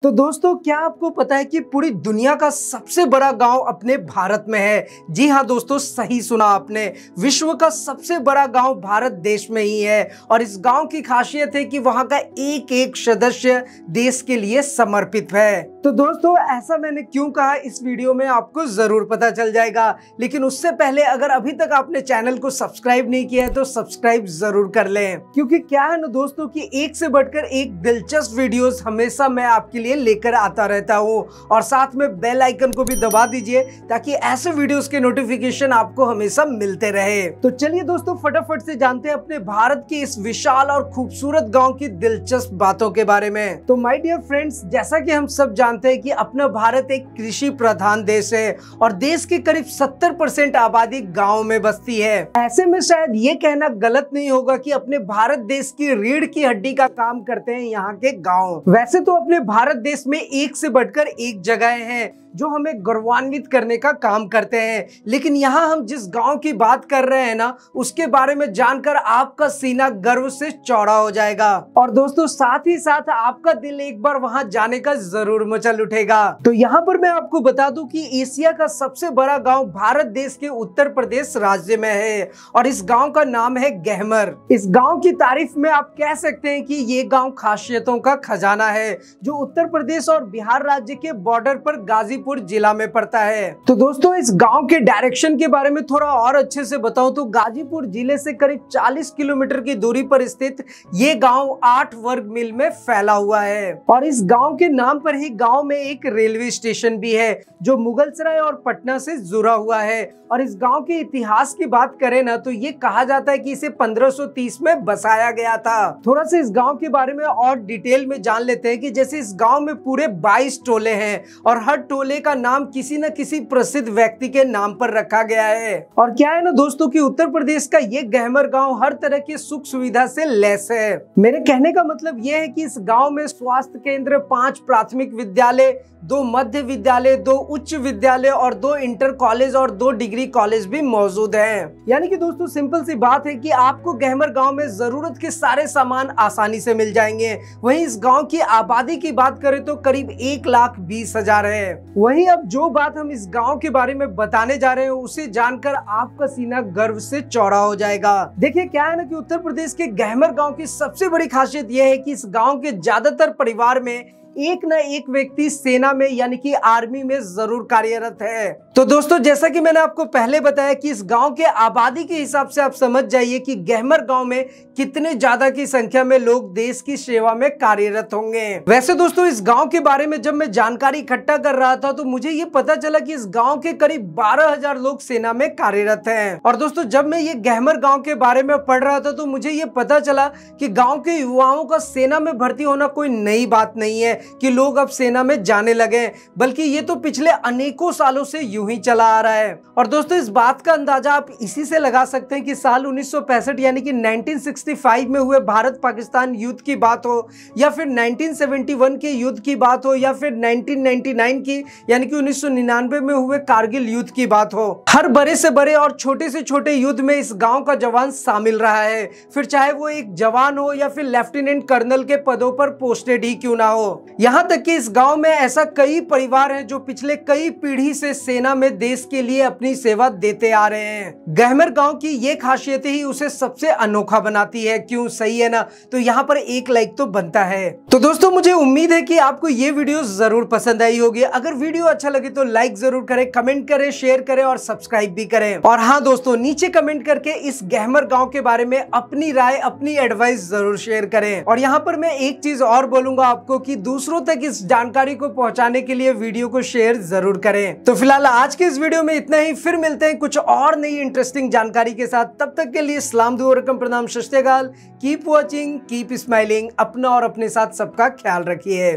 तो दोस्तों, क्या आपको पता है कि पूरी दुनिया का सबसे बड़ा गांव अपने भारत में है? जी हाँ दोस्तों, सही सुना आपने। विश्व का सबसे बड़ा गांव भारत देश में ही है और इस गांव की खासियत है कि वहां का एक एक सदस्य देश के लिए समर्पित है। तो दोस्तों, ऐसा मैंने क्यों कहा इस वीडियो में आपको जरूर पता चल जाएगा, लेकिन उससे पहले अगर अभी तक आपने चैनल को सब्सक्राइब नहीं किया है तो सब्सक्राइब जरूर कर लें, क्योंकि क्या है ना दोस्तों कि एक से बढ़कर एक दिलचस्प वीडियोस हमेशा मैं आपके लिए लेकर आता रहता हूँ। और साथ में बेल आइकन को भी दबा दीजिए ताकि ऐसे वीडियोस के नोटिफिकेशन आपको हमेशा मिलते रहे। तो चलिए दोस्तों, फटाफट से जानते हैं अपने भारत के इस विशाल और खूबसूरत गांव की दिलचस्प बातों के बारे में। तो माय डियर फ्रेंड्स, जैसा कि हम सब जानते हैं कि अपना भारत एक कृषि प्रधान देश है और देश की करीब 70% आबादी गाँव में बसती है। ऐसे में शायद ये कहना गलत नहीं होगा कि अपने भारत देश की रीढ़ की हड्डी का काम करते हैं यहाँ के गाँव। वैसे तो अपने भारत देश में एक से बढ़कर एक जगह हैं जो हमें गौरवान्वित करने का काम करते हैं, लेकिन यहाँ हम जिस गांव की बात कर रहे हैं ना, उसके बारे में जानकर आपका सीना गर्व से चौड़ा हो जाएगा और दोस्तों साथ ही साथ आपका दिल एक बार वहां जाने का जरूर मचल उठेगा। तो यहाँ पर मैं आपको बता दूं कि एशिया का सबसे बड़ा गांव भारत देश के उत्तर प्रदेश राज्य में है और इस गाँव का नाम है गहमर। इस गाँव की तारीफ में आप कह सकते हैं कि ये गाँव खासियतों का खजाना है जो उत्तर प्रदेश और बिहार राज्य के बॉर्डर पर गाजीपुर जिला में पड़ता है। तो दोस्तों, इस गांव के डायरेक्शन के बारे में थोड़ा और अच्छे से बताऊं तो गाजीपुर जिले से करीब 40 किलोमीटर की दूरी पर स्थित ये गांव 8 वर्ग मील में फैला हुआ है और इस गांव के नाम पर ही गांव में एक रेलवे स्टेशन भी है जो मुगलसराय और पटना से जुड़ा हुआ है। और इस गांव के इतिहास की बात करें ना तो ये कहा जाता है कि इसे 1530 में बसाया गया था। थोड़ा सा इस गांव के बारे में और डिटेल में जान लेते हैं कि जैसे इस गांव में पूरे 22 टोले हैं और हर टोले का नाम किसी न किसी प्रसिद्ध व्यक्ति के नाम पर रखा गया है। और क्या है ना दोस्तों कि उत्तर प्रदेश का ये गहमर गांव हर तरह की सुख सुविधा से लैस है। मेरे कहने का मतलब ये है कि इस गांव में स्वास्थ्य केंद्र, 5 प्राथमिक विद्यालय, 2 मध्य विद्यालय, 2 उच्च विद्यालय और 2 इंटर कॉलेज और 2 डिग्री कॉलेज भी मौजूद हैं। यानी कि दोस्तों सिंपल सी बात है कि आपको गहमर गांव में जरूरत के सारे सामान आसानी से मिल जाएंगे। वहीं इस गांव की आबादी की बात करें तो करीब 1,20,000 है। वहीं अब जो बात हम इस गांव के बारे में बताने जा रहे हैं उसे जानकर आपका सीना गर्व से चौड़ा हो जाएगा। देखिए, क्या है ना कि उत्तर प्रदेश के गहमर गांव की सबसे बड़ी खासियत यह है कि इस गांव के ज्यादातर परिवार में एक न एक व्यक्ति सेना में यानी कि आर्मी में जरूर कार्यरत है। तो दोस्तों, जैसा कि मैंने आपको पहले बताया कि इस गांव के आबादी के हिसाब से आप समझ जाइए कि गहमर गांव में कितने ज्यादा की संख्या में लोग देश की सेवा में कार्यरत होंगे। वैसे दोस्तों, इस गांव के बारे में जब मैं जानकारी इकट्ठा कर रहा था तो मुझे ये पता चला कि इस गांव के करीब 12,000 लोग सेना में कार्यरत हैं। और दोस्तों, जब मैं ये गहमर गांव के बारे में पढ़ रहा था तो मुझे ये पता चला कि गांव के युवाओं का सेना में भर्ती होना कोई नई बात नहीं है कि लोग अब सेना में जाने लगे, बल्कि ये तो पिछले अनेकों सालों से यूं ही चला आ रहा है। और दोस्तों, इस बात का अंदाजा आप इसी से लगा सकते हैं कि साल 1965 यानी कि 1965 में हुए भारत पाकिस्तान युद्ध की बात हो या फिर 1971 के युद्ध की बात हो या फिर 1999 की यानी कि 1999 में हुए कारगिल युद्ध की बात हो, हर बड़े से बड़े और छोटे से छोटे युद्ध में इस गांव का जवान शामिल रहा है, फिर चाहे वो एक जवान हो या फिर लेफ्टिनेंट कर्नल के पदों पर पोस्टेड ही क्यों ना हो। यहाँ तक कि इस गांव में ऐसा कई परिवार हैं जो पिछले कई पीढ़ी से सेना में देश के लिए अपनी सेवा देते आ रहे हैं। गहमर गांव की ये खासियत ही उसे सबसे अनोखा बनाती है। क्यों, सही है ना? तो यहाँ पर एक लाइक तो बनता है। तो दोस्तों, मुझे उम्मीद है कि आपको ये वीडियो जरूर पसंद आई होगी। अगर वीडियो अच्छा लगे तो लाइक जरूर करें, कमेंट करें, शेयर करें और सब्सक्राइब भी करें। और हाँ दोस्तों, नीचे कमेंट करके इस गहमर गाँव के बारे में अपनी राय, अपनी एडवाइस जरूर शेयर करें। और यहाँ पर मैं एक चीज और बोलूंगा आपको कि दूसरों तक इस जानकारी को पहुंचाने के लिए वीडियो को शेयर जरूर करें। तो फिलहाल आज के इस वीडियो में इतना ही, फिर मिलते हैं कुछ और नई इंटरेस्टिंग जानकारी के साथ। तब तक के लिए सलाम, दुआ, रकम, प्रणाम, सत श्री अकाल। Keep watching, keep smiling. अपना और अपने साथ सबका ख्याल रखिए।